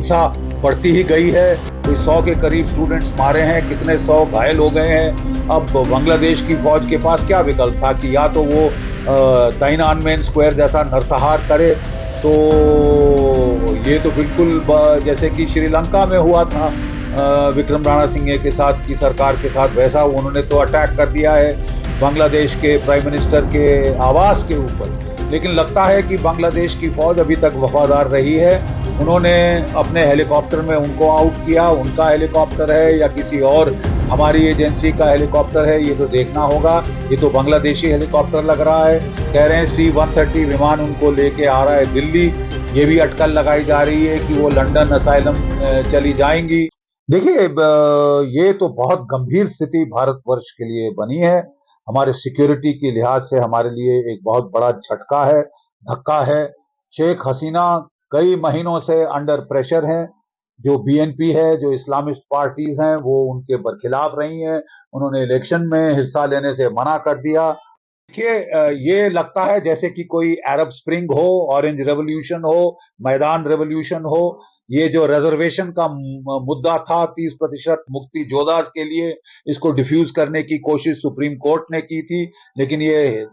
हिंसा बढ़ती ही गई है। कोई 100 के करीब स्टूडेंट्स मारे हैं, कितने 100 घायल हो गए हैं। अब बांग्लादेश की फौज के पास क्या विकल्प था कि या तो वो तिएनअनमेन स्क्वायर जैसा नरसंहार करे, तो ये तो बिल्कुल जैसे कि श्रीलंका में हुआ था विक्रम राणा सिंह के साथ की सरकार के साथ, वैसा उन्होंने तो अटैक कर दिया है बांग्लादेश के प्राइम मिनिस्टर के आवास के ऊपर। लेकिन लगता है कि बांग्लादेश की फौज अभी तक वफादार रही है। उन्होंने अपने हेलीकॉप्टर में उनको आउट किया, उनका हेलीकॉप्टर है या किसी और हमारी एजेंसी का हेलीकॉप्टर है, ये तो देखना होगा। ये तो बांग्लादेशी हेलीकॉप्टर लग रहा है। कह रहे हैं C-130 विमान उनको लेके आ रहा है दिल्ली। ये भी अटकल लगाई जा रही है कि वो लंदन असाइलम चली जाएंगी। देखिए, ये तो बहुत गंभीर स्थिति भारतवर्ष के लिए बनी है। हमारे सिक्योरिटी के लिहाज से हमारे लिए एक बहुत बड़ा झटका है, धक्का है। शेख हसीना कई महीनों से अंडर प्रेशर हैं। जो बीएनपी है, जो इस्लामिस्ट पार्टीज हैं, वो उनके बरखिलाफ रही हैं। उन्होंने इलेक्शन में हिस्सा लेने से मना कर दिया। देखिए, ये लगता है जैसे कि कोई अरब स्प्रिंग हो, ऑरेंज रेवोल्यूशन हो, मैदान रेवोल्यूशन हो। ये जो रिजर्वेशन का मुद्दा था 30% मुक्ति जोधास के लिए, इसको डिफ्यूज करने की कोशिश सुप्रीम कोर्ट ने की थी, लेकिन ये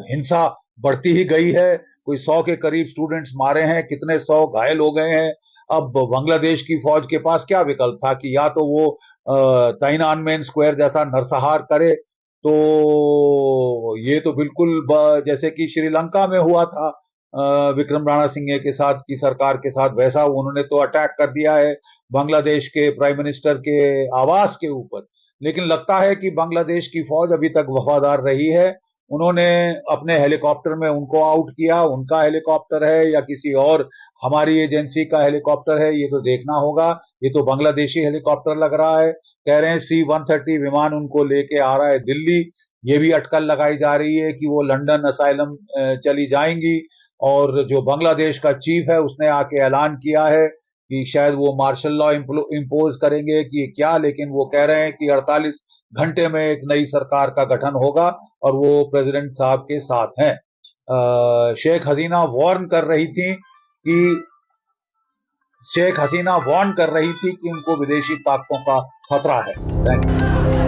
हिंसा बढ़ती ही गई है। कोई 100 के करीब स्टूडेंट्स मारे हैं, कितने 100 घायल हो गए हैं। अब बांग्लादेश की फौज के पास क्या विकल्प था कि या तो वो तिएनअनमेन स्क्वायर जैसा नरसंहार करे, तो ये तो बिल्कुल जैसे कि श्रीलंका में हुआ था विक्रम राणा सिंह के साथ की सरकार के साथ, वैसा उन्होंने तो अटैक कर दिया है बांग्लादेश के प्राइम मिनिस्टर के आवास के ऊपर। लेकिन लगता है कि बांग्लादेश की फौज अभी तक वफादार रही है। उन्होंने अपने हेलीकॉप्टर में उनको आउट किया, उनका हेलीकॉप्टर है या किसी और हमारी एजेंसी का हेलीकॉप्टर है, ये तो देखना होगा। ये तो बांग्लादेशी हेलीकॉप्टर लग रहा है। कह रहे हैं C-130 विमान उनको लेके आ रहा है दिल्ली। ये भी अटकल लगाई जा रही है कि वो लंदन असाइलम चली जाएंगी। और जो बांग्लादेश का चीफ है, उसने आके ऐलान किया है कि शायद वो मार्शल लॉ इम्पोज करेंगे कि क्या, लेकिन वो कह रहे हैं कि 48 घंटे में एक नई सरकार का गठन होगा और वो प्रेसिडेंट साहब के साथ हैं। शेख हसीना वार्न कर रही थी कि शेख हसीना वार्न कर रही थी कि उनको विदेशी ताकतों का खतरा है। Thank you.